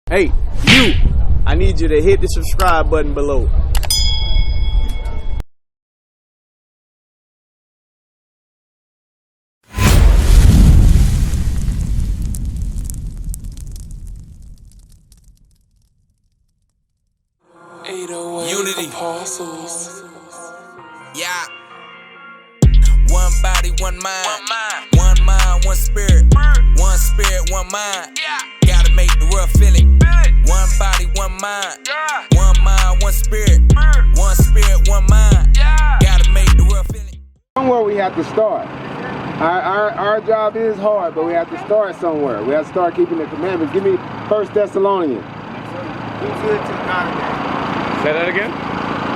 Hey, you! I need you to hit the subscribe button below. Unity. Yeah. One body, one mind. One mind, one spirit. One spirit, one mind. Gotta make the world feel it. One body, one mind. One mind, one spirit. One spirit, one mind. Gotta make the world feel it. Somewhere we have to start. Our job is hard, but we have to start somewhere. We have to start keeping the commandments. Give me 1 Thessalonians. Say that again?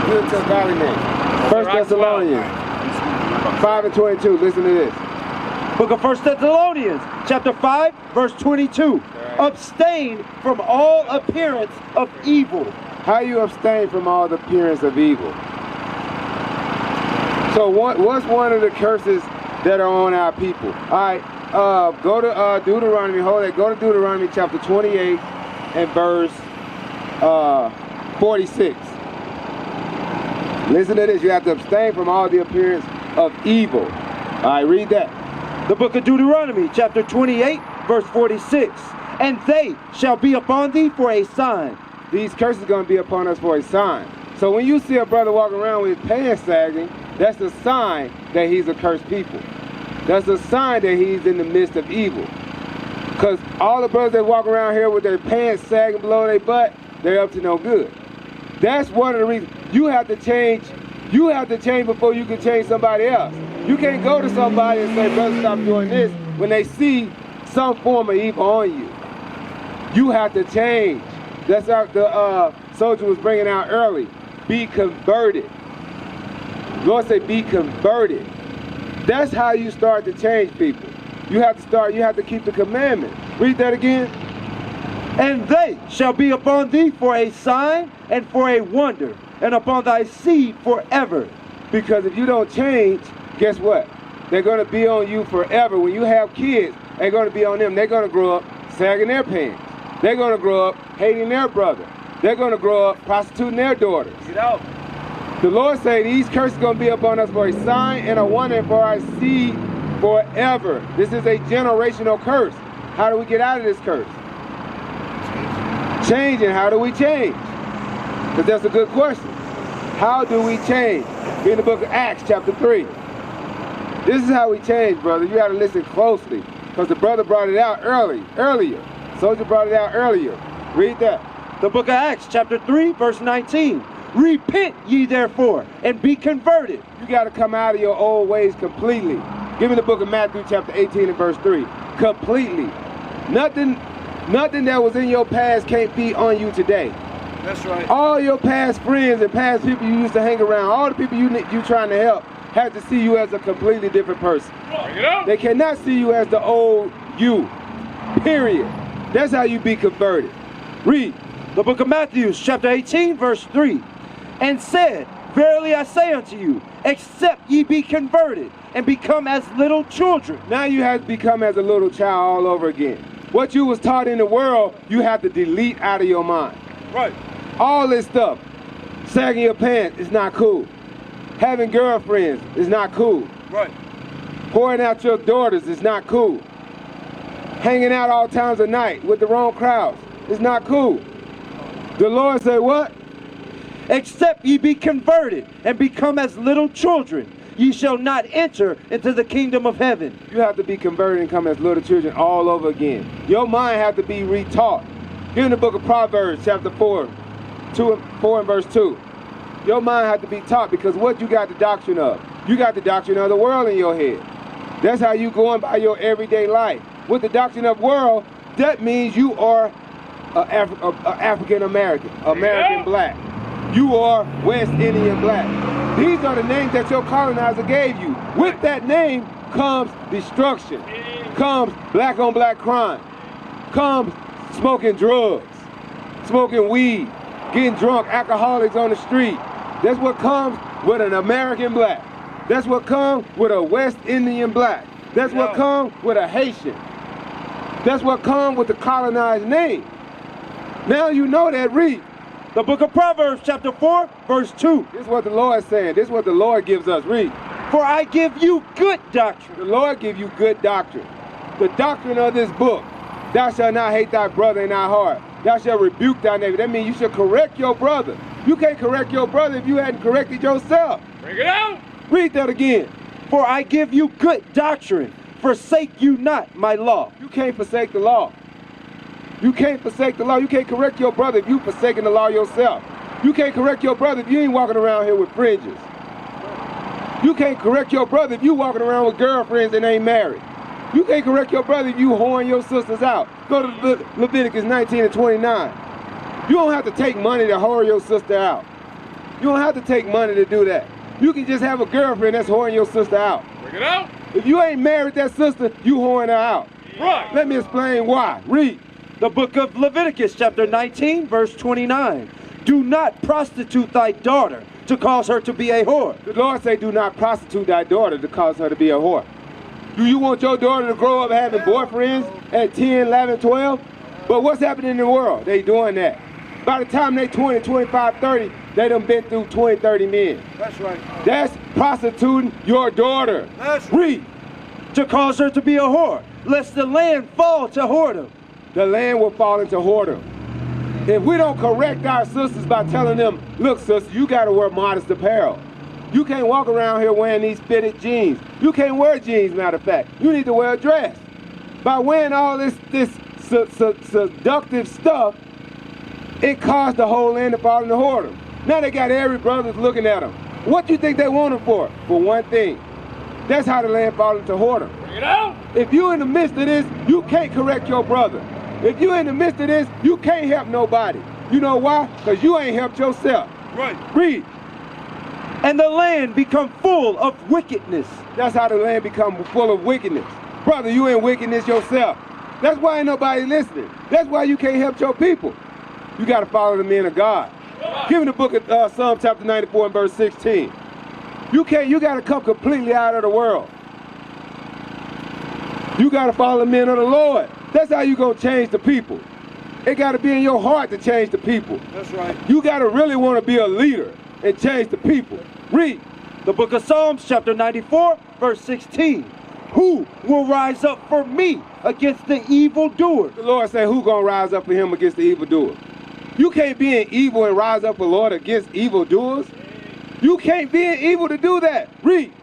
Good to godly name. 1 Thessalonians 5:22. Listen to this. Book of 1 Thessalonians, chapter 5, verse 22. Abstain from all appearance of evil. How you abstain from all the appearance of evil? So what's one of the curses that are on our people? All right, go to Deuteronomy. Hold it. Go to Deuteronomy chapter 28 and verse 46. Listen to this. You have to abstain from all the appearance of evil. All right, read that. The book of Deuteronomy, chapter 28, verse 46. And they shall be upon thee for a sign. These curses are going to be upon us for a sign. So when you see a brother walking around with his pants sagging, that's a sign that he's a cursed people. That's a sign that he's in the midst of evil. Because all the brothers that walk around here with their pants sagging below their butt, they're up to no good. That's one of the reasons. You have to change. You have to change before you can change somebody else. You can't go to somebody and say, brother, stop doing this, when they see some form of evil on you. You have to change. That's how the soldier was bringing out early. Be converted. The Lord said, be converted. That's how you start to change people. You have to start. You have to keep the commandments. Read that again. And they shall be upon thee for a sign and for a wonder, and upon thy seed forever. Because if you don't change, guess what? They're going to be on you forever. When you have kids, they're going to be on them. They're going to grow up sagging their pants. They're going to grow up hating their brother. They're going to grow up prostituting their daughters. Get out. The Lord said these curses are going to be upon us for a sign and a wonder and for our seed forever. This is a generational curse. How do we get out of this curse? Changing. How do we change? Because that's a good question. How do we change? In the book of Acts, chapter 3. This is how we change, brother. You got to listen closely. Because the brother brought it out earlier. Soldier brought it out earlier. Read that. The book of Acts, chapter 3, verse 19. Repent ye therefore, and be converted. You got to come out of your old ways completely. Give me the book of Matthew, chapter 18 and verse 3. Completely. Nothing that was in your past can't be on you today. That's right. All your past friends and past people you used to hang around, all the people you trying to help, have to see you as a completely different person. Bring it up. They cannot see you as the old you. Period. That's how you be converted. Read. The book of Matthew, chapter 18, verse 3. And said, verily I say unto you, except ye be converted and become as little children. Now you have to become as a little child all over again. What you was taught in the world, you have to delete out of your mind. Right. All this stuff. Sagging your pants is not cool. Having girlfriends is not cool. Right. Pouring out your daughters is not cool. Hanging out all times of night with the wrong crowds is not cool. The Lord said what? Except ye be converted and become as little children, ye shall not enter into the kingdom of heaven. You have to be converted and come as little children all over again. Your mind have to be retaught. Here in the book of Proverbs, chapter 4 and verse 2. Your mind have to be taught, because what you got the doctrine of? You got the doctrine of the world in your head. That's how you going by your everyday life. With the doctrine of world, that means you are African American, American black. You are West Indian black. These are the names that your colonizer gave you. With that name comes destruction, comes black on black crime, comes smoking drugs, smoking weed, getting drunk, alcoholics on the street. That's what comes with an American black. That's what comes with a West Indian black. That's what comes with a Haitian. That's what comes with the colonized name. Now you know that. Read. The book of Proverbs, chapter 4, verse 2. This is what the Lord is saying. This is what the Lord gives us. Read. For I give you good doctrine. The Lord give you good doctrine. The doctrine of this book. Thou shalt not hate thy brother in thy heart. Thou shalt rebuke thy neighbor. That means you should correct your brother. You can't correct your brother if you hadn't corrected yourself. Bring it out. Read that again. For I give you good doctrine. Forsake you not my law. You can't forsake the law. You can't forsake the law. You can't correct your brother if you forsaking the law yourself. You can't correct your brother if you ain't walking around here with fringes. You can't correct your brother if you walking around with girlfriends and ain't married. You can't correct your brother if you whoring your sisters out. Go to Leviticus 19 and 29. You don't have to take money to whore your sister out. You don't have to take money to do that. You can just have a girlfriend that's whoring your sister out. Bring it out. If you ain't married that sister, you whoring her out. Right. Let me explain why. Read. The book of Leviticus, chapter 19, verse 29. Do not prostitute thy daughter to cause her to be a whore. The Lord say, do not prostitute thy daughter to cause her to be a whore. Do you want your daughter to grow up having boyfriends at 10, 11, 12? But what's happening in the world? They doing that. By the time they 20, 25, 30, they done been through 20, 30 men. That's right. That's prostituting your daughter. That's Read. To cause her to be a whore, lest the land fall to whoredom. The land will fall into whoredom. If we don't correct our sisters by telling them, look, sister, you got to wear modest apparel. You can't walk around here wearing these fitted jeans. You can't wear jeans, matter of fact. You need to wear a dress. By wearing all this seductive stuff, it caused the whole land to fall into whoredom. Now they got every brother looking at them. What do you think they want them for? For one thing. That's how the land falls into whoredom. Bring it out. If you in the midst of this, you can't correct your brother. If you in the midst of this, you can't help nobody. You know why? Because you ain't helped yourself. Right. Read. And the land become full of wickedness. That's how the land become full of wickedness. Brother, you in wickedness yourself. That's why ain't nobody listening. That's why you can't help your people. You got to follow the men of God. Give me the book of Psalm chapter 94 and verse 16. You got to come completely out of the world. You got to follow the men of the Lord. That's how you going to change the people. It got to be in your heart to change the people. That's right. You got to really want to be a leader and change the people. Read. The book of Psalms, chapter 94, verse 16. Who will rise up for me against the evildoers? The Lord said, who going to rise up for him against the evildoers? You can't be in evil and rise up for Lord against evildoers. You can't be in evil to do that. Read.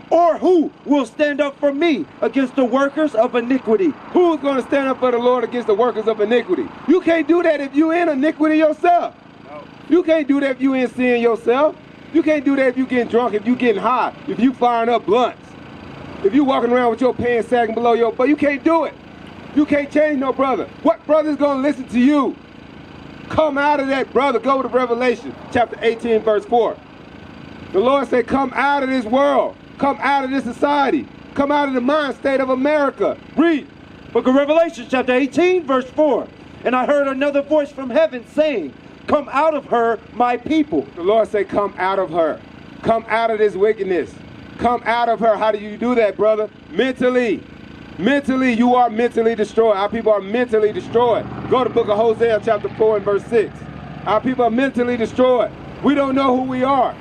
Or who will stand up for me against the workers of iniquity? Who's going to stand up for the Lord against the workers of iniquity? You can't do that if you in iniquity yourself. No. You can't do that if you in sin yourself. You can't do that if you getting drunk, if you getting high, if you firing up blunts. If you walking around with your pants sagging below your butt, you can't do it. You can't change no brother. What brother's going to listen to you? Come out of that, brother. Go to Revelation chapter 18, verse 4. The Lord said, come out of this world. Come out of this society. Come out of the mind state of America. Read. Book of Revelation, chapter 18, verse 4. And I heard another voice from heaven saying, come out of her, my people. The Lord said, come out of her. Come out of this wickedness. Come out of her. How do you do that, brother? Mentally. Mentally, you are mentally destroyed. Our people are mentally destroyed. Go to the book of Hosea, chapter 4 and verse 6. Our people are mentally destroyed. We don't know who we are.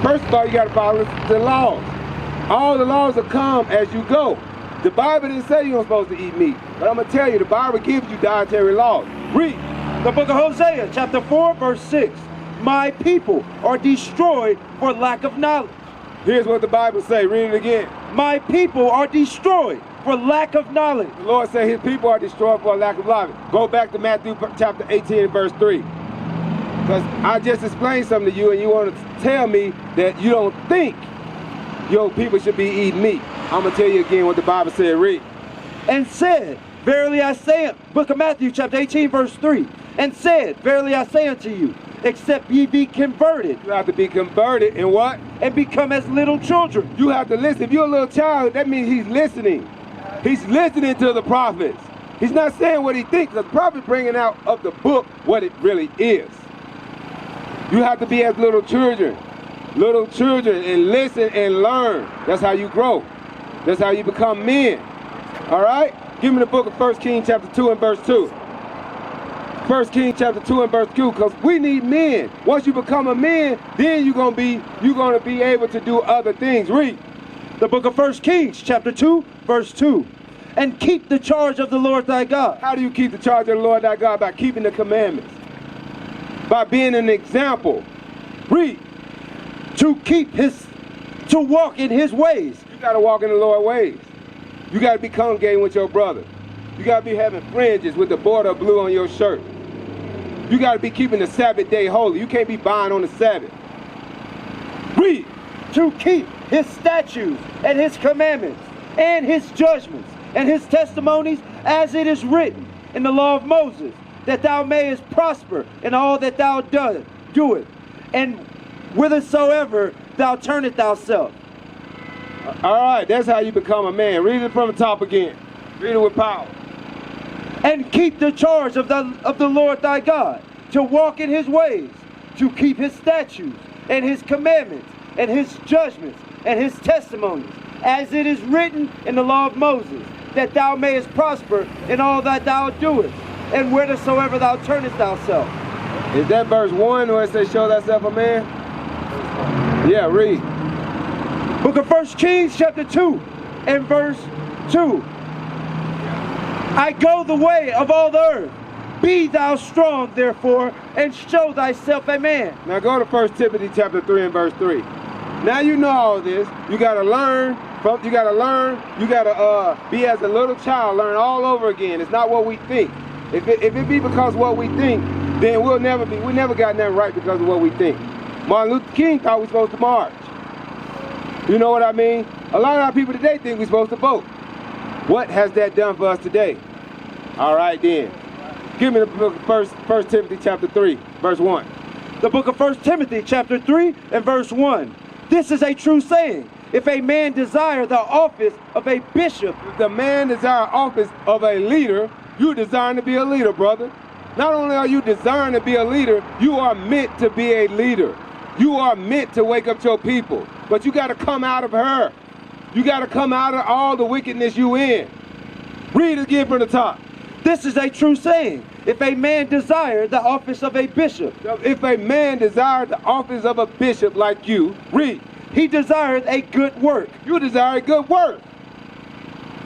First of all, you got to follow the laws. All the laws will come as you go. The Bible didn't say you're supposed to eat meat. But I'm going to tell you, the Bible gives you dietary laws. Read. The book of Hosea, chapter 4, verse 6. My people are destroyed for lack of knowledge. Here's what the Bible say. Read it again. My people are destroyed for lack of knowledge. The Lord said his people are destroyed for a lack of knowledge. Go back to Matthew chapter 18 and verse 3. Because I just explained something to you and you want to tell me that you don't think your people should be eating meat. I'm going to tell you again what the Bible said. Read. And said, verily I say, book of Matthew chapter 18 verse 3. And said, verily I say unto you, except ye be converted. You have to be converted in what? And become as little children. You have to listen. If you're a little child, that means he's listening. He's listening to the prophets. He's not saying what he thinks. The prophet bringing out of the book what it really is. You have to be as little children, and listen and learn. That's how you grow. That's how you become men. All right? Give me the book of 1 Kings chapter 2 and verse 2. 1 Kings chapter 2 and verse 2, because we need men. Once you become a man, then you're gonna be able to do other things. Read. The book of 1 Kings chapter 2, verse 2. And keep the charge of the Lord thy God. How do you keep the charge of the Lord thy God? By keeping the commandments. By being an example. Read. To walk in his ways. You gotta walk in the Lord's ways. You gotta be congregating with your brother. You gotta be having fringes with the border of blue on your shirt. You gotta be keeping the Sabbath day holy. You can't be buying on the Sabbath. Read. To keep his statutes and his commandments and his judgments and his testimonies, as it is written in the law of Moses, that thou mayest prosper in all that thou doest, and whithersoever thou turnest thyself. All right, that's how you become a man. Read it from the top again. Read it with power. And keep the charge of the Lord thy God, to walk in his ways, to keep his statutes and his commandments and his judgments and his testimonies, as it is written in the law of Moses, that thou mayest prosper in all that thou doest, and whithersoever thou turnest thyself. Is that verse 1 where it says, show thyself a man? Yeah, read. Book of 1 Kings chapter 2 and verse 2. I go the way of all the earth. Be thou strong, therefore, and show thyself a man. Now go to 1 Timothy chapter 3 and verse 3. Now you know all this. You gotta learn. You gotta be as a little child, learn all over again. It's not what we think. If it be because of what we think, then we never got nothing right because of what we think. Martin Luther King thought we were supposed to march. You know what I mean? A lot of our people today think we're supposed to vote. What has that done for us today? All right then. Give me the book of 1 Timothy chapter 3, verse 1. The book of 1 Timothy chapter 3 and verse 1. This is a true saying. If a man desire the office of a bishop, if the man desire office of a leader, you desiring to be a leader, brother. Not only are you desiring to be a leader, you are meant to be a leader. You are meant to wake up your people. But you got to come out of her. You got to come out of all the wickedness you in. Read again from the top. This is a true saying. If a man desire the office of a bishop. If a man desire the office of a bishop like you, read. He desireth a good work. You desire a good work.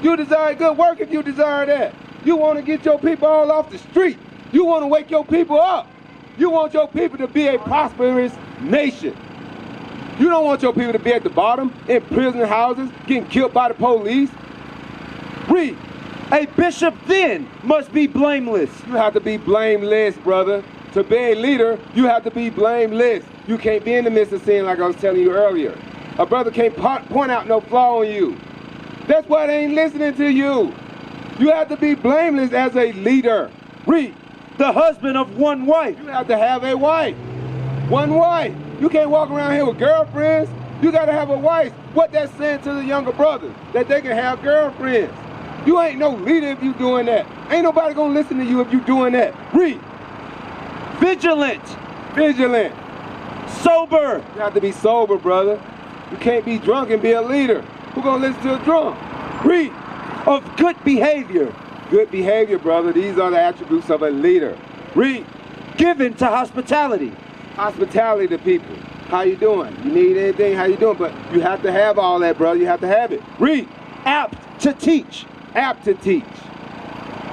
You desire a good work if you desire that. You want to get your people all off the street. You want to wake your people up. You want your people to be a prosperous nation. You don't want your people to be at the bottom, in prison houses, getting killed by the police. Read. A bishop then must be blameless. You have to be blameless, brother. To be a leader, you have to be blameless. You can't be in the midst of sin like I was telling you earlier. A brother can't point out no flaw in you. That's why they ain't listening to you. You have to be blameless as a leader. Read. The husband of one wife. You have to have a wife. One wife. You can't walk around here with girlfriends. You got to have a wife. What that's saying to the younger brothers, that they can have girlfriends. You ain't no leader if you doing that. Ain't nobody gonna listen to you if you doing that. Read. Vigilant. Vigilant. Sober. You have to be sober, brother. You can't be drunk and be a leader. Who gonna listen to a drunk? Read. Of good behavior. Good behavior, brother. These are the attributes of a leader. Read. Given to hospitality. Hospitality to people. How you doing? You need anything? How you doing? But you have to have all that, brother. You have to have it. Read. Apt to teach. Apt to teach.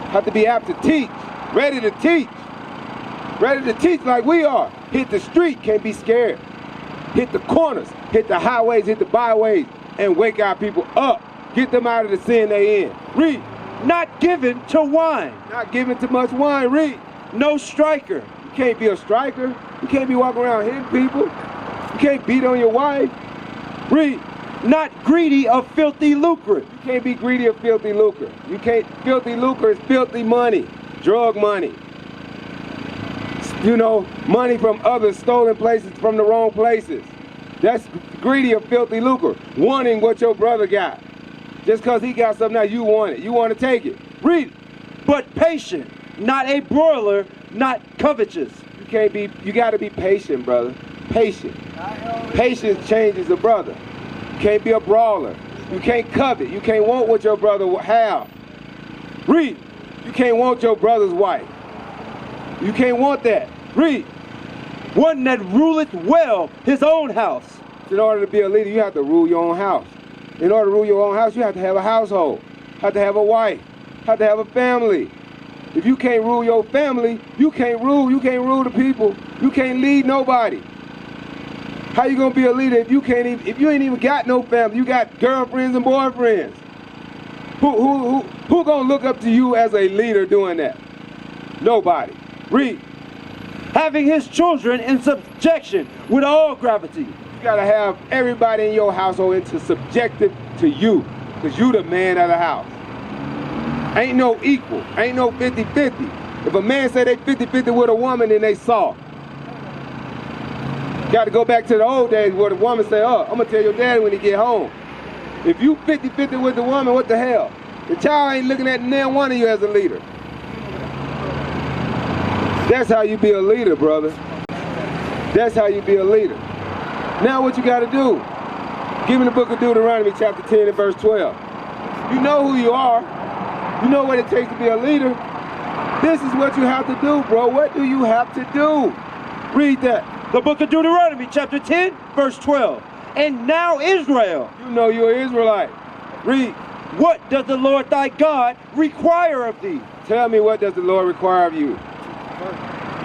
Have to be apt to teach. Ready to teach. Ready to teach like we are. Hit the street, can't be scared. Hit the corners, hit the highways, hit the byways, and wake our people up. Get them out of the sin they in. Read. Not given to wine. Not giving too much wine. Read. No striker. You can't be a striker. You can't be walking around hitting people. You can't beat on your wife. Read. Not greedy of filthy lucre. You can't be greedy of filthy lucre. You can't. Filthy lucre is filthy money, drug money. You know, money from other stolen places, from the wrong places. That's greedy of filthy lucre. Wanting what your brother got. Just because he got something now, you want it. You want to take it. Read it. But patient, not a broiler, not covetous. You got to be patient, brother. Patient. Patience changes a brother. You can't be a brawler. You can't covet. You can't want what your brother will have. Read. You can't want your brother's wife. You can't want that. Read. One that ruleth well his own house. In order to be a leader, you have to rule your own house. In order to rule your own house, you have to have a household. Have to have a wife. Have to have a family. If you can't rule your family, you can't rule the people. You can't lead nobody. How you gonna be a leader if you ain't even got no family? You got girlfriends and boyfriends. Who gonna look up to you as a leader doing that? Nobody. Read. Having his children in subjection with all gravity. You gotta have everybody in your household into subjective to you, because you the man of the house. Ain't no equal, ain't no 50-50. If a man say they 50-50 with a woman, then they soft. Got to go back to the old days where the woman say, oh, I'm gonna tell your daddy when he get home. If you 50-50 with the woman, what the hell? The child ain't looking at neither one of you as a leader. That's how you be a leader, brother. That's how you be a leader. Now what you got to do? Give me the book of Deuteronomy chapter 10 and verse 12. You know who you are. You know what it takes to be a leader. This is what you have to do, bro. What do you have to do? Read that. The book of Deuteronomy chapter 10 verse 12. And now Israel. You know you're an Israelite. Read. What does the Lord thy God require of thee? Tell me, what does the Lord require of you?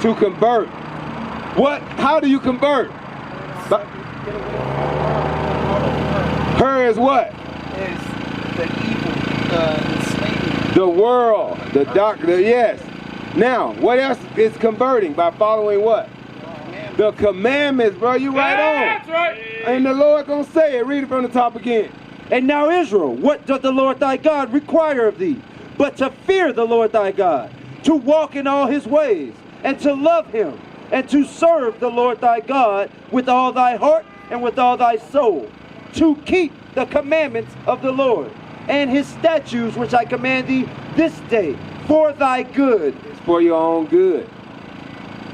To convert. What? How do you convert? Her is what? Is the evil, enslavement. The world, the doctor, yes. Now, what else is converting? By following what? The commandments, bro. You right on. That's right. And the Lord gonna say it. Read it from the top again. And now Israel, what doth the Lord thy God require of thee? But to fear the Lord thy God, to walk in all his ways, and to love him, and to serve the Lord thy God with all thy heart and with all thy soul, to keep the commandments of the Lord, and his statutes which I command thee this day, for thy good. It's for your own good.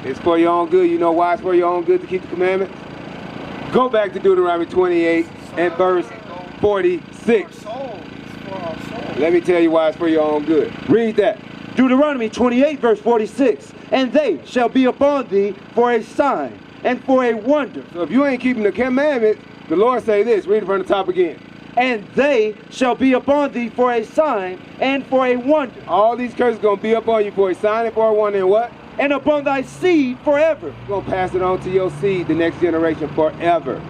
It's for your own good. You know why it's for your own good to keep the commandments? Go back to Deuteronomy 28 and verse 46. Let me tell you why it's for your own good. Read that. Deuteronomy 28 verse 46. And they shall be upon thee for a sign and for a wonder. So if you ain't keeping the commandments, the Lord say this. Read it from the top again. And they shall be upon thee for a sign and for a wonder. All these curses going to be upon you for a sign and for a wonder, and what? And upon thy seed forever. You're going to pass it on to your seed, the next generation, forever.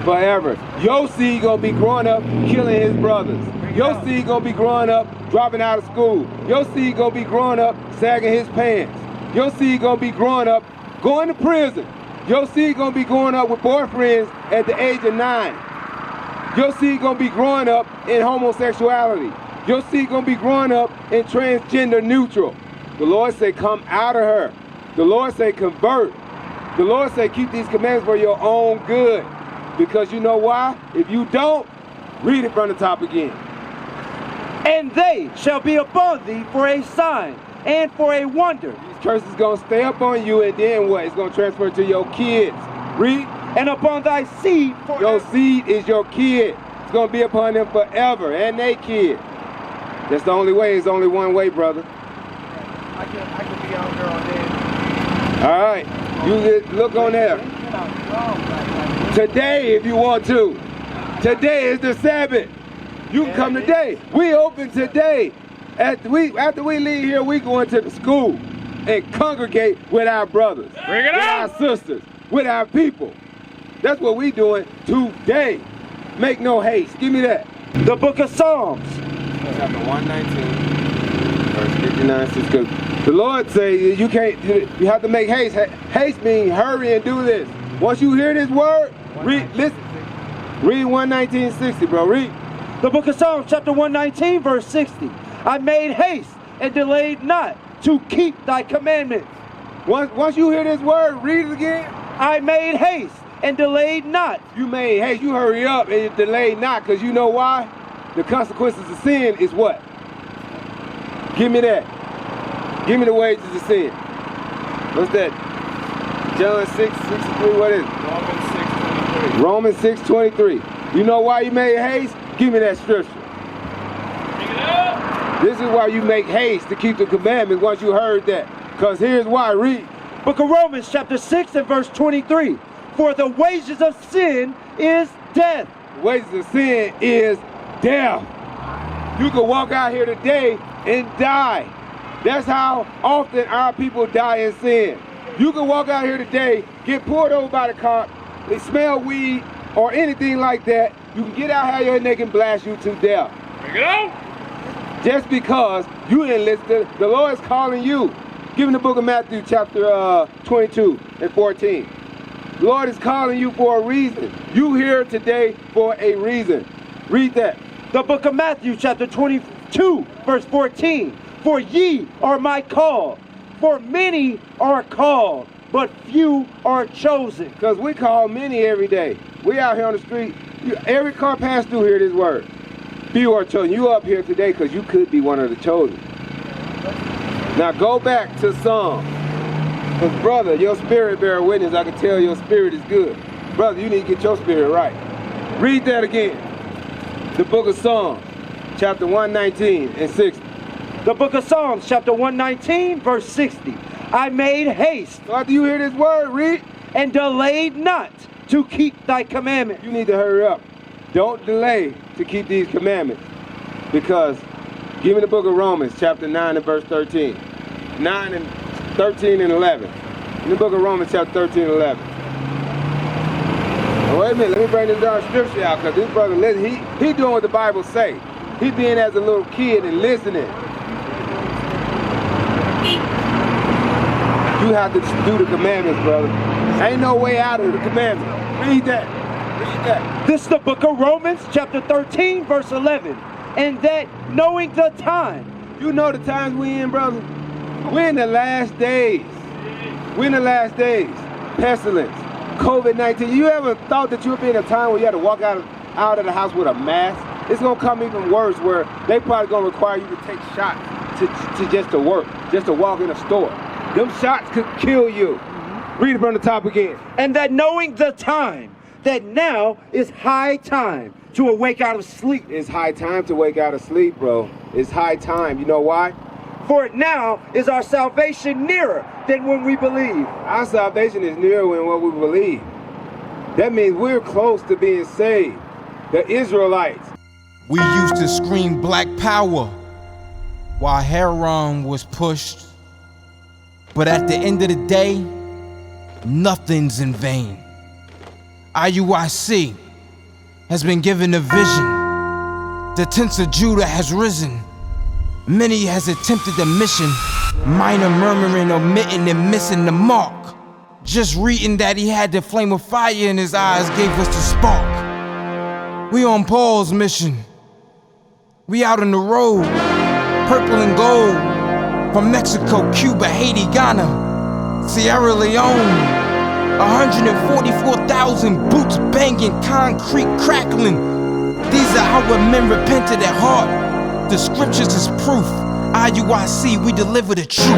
Forever. Your seed going to be growing up killing his brothers. Your seed going to be growing up dropping out of school. Your seed going to be growing up sagging his pants. Your seed going to be growing up going to prison. Your seed going to be growing up with boyfriends at the age of 9. Your seed going to be growing up in homosexuality. Your seed going to be growing up in transgender neutral. The Lord say, come out of her. The Lord say, convert. The Lord say, keep these commandments for your own good. Because you know why? If you don't, read it from the top again. And they shall be upon thee for a sign and for a wonder. These curses going to stay up on you, and then what? It's going to transfer to your kids. Read. And upon thy seed forever. Your seed is your kid. It's going to be upon them forever, and they kid. That's the only way. It's only one way, brother. I can be out there all day. All right. You just look on there. Today, if you want to. Today is the Sabbath. You can come today. We open today. After we leave here, we go into the school and congregate with our brothers, Bring it with out. our sisters, with our people. That's what we doing today. Make no haste. Give me that. The book of Psalms. Chapter 119, verse 59 says, because the Lord say you can't. You have to make haste. Haste means hurry and do this. Once you hear this word, listen. Read 119:60, bro. Read. The book of Psalms, chapter 119, verse 60. I made haste and delayed not to keep thy commandments. Once you hear this word, read it again. I made haste and delayed not. You made haste. You hurry up and you delayed not, because you know why? The consequences of sin is what? Give me that. Give me the wages of sin. What's that? John 6:63. What is it? Romans 6:23. You know why you made haste? Give me that scripture. Bring it up. This is why you make haste to keep the commandments once you heard that. Because here's why. Read. Book of Romans chapter 6 and verse 23. For the wages of sin is death. The wages of sin is death. You can walk out here today and die. That's how often our people die in sin. You can walk out here today, get pulled over by the cop, they smell weed or anything like that. You can get out here and they can blast you to death. Bring it on. Just because you didn't listen, the Lord is calling you. Give him the book of Matthew chapter 22 and 14. The Lord is calling you for a reason. You here today for a reason. Read that. The book of Matthew chapter 22 verse 14. For ye are my call. For many are called, but few are chosen. Because we call many every day. We out here on the street. Every car pass through here this word. Few are chosen. You up here today because you could be one of the chosen. Now go back to Psalms. Because brother, your spirit bear witness. I can tell your spirit is good. Brother, you need to get your spirit right. Read that again. The book of Psalms, chapter 119 and 60. The book of Psalms, chapter 119, verse 60. I made haste. So after you hear this word, read. And delayed not to keep thy commandments. You need to hurry up. Don't delay to keep these commandments. Because, give me the book of Romans, chapter 9 and verse 13. 9 and 13 and 11. In the book of Romans, chapter 13 and 11. Now, wait a minute, let me bring this darn scripture out, because this brother, listen, he doing what the Bible say. He being as a little kid and listening. You have to do the commandments, brother. Ain't no way out of the commandments. Read that. Read that. This is the book of Romans, chapter 13, verse 11. And that knowing the time. You know the times we in, brother? We're in the last days. We're in the last days. Pestilence, COVID-19. You ever thought that you would be in a time where you had to walk out of the house with a mask? It's going to come even worse, where they probably going to require you to take shots to just to work, just to walk in a store. Them shots could kill you. Read it from the top again. And that knowing the time, that now is high time to awake out of sleep. It's high time to wake out of sleep, bro. It's high time. You know why? For now is our salvation nearer than when we believe. Our salvation is nearer than what we believe. That means we're close to being saved. The Israelites. We used to scream black power while Heron was pushed. But at the end of the day, nothing's in vain. IUIC has been given a vision. The tents of Judah has risen. Many has attempted the mission, minor murmuring, omitting, and missing the mark. Just reading that he had the flame of fire in his eyes gave us the spark. We on Paul's mission. We out on the road, purple and gold. From Mexico, Cuba, Haiti, Ghana, Sierra Leone. 144,000 boots banging, concrete crackling. These are our men repented at heart. The scriptures is proof. IUIC, we deliver the truth.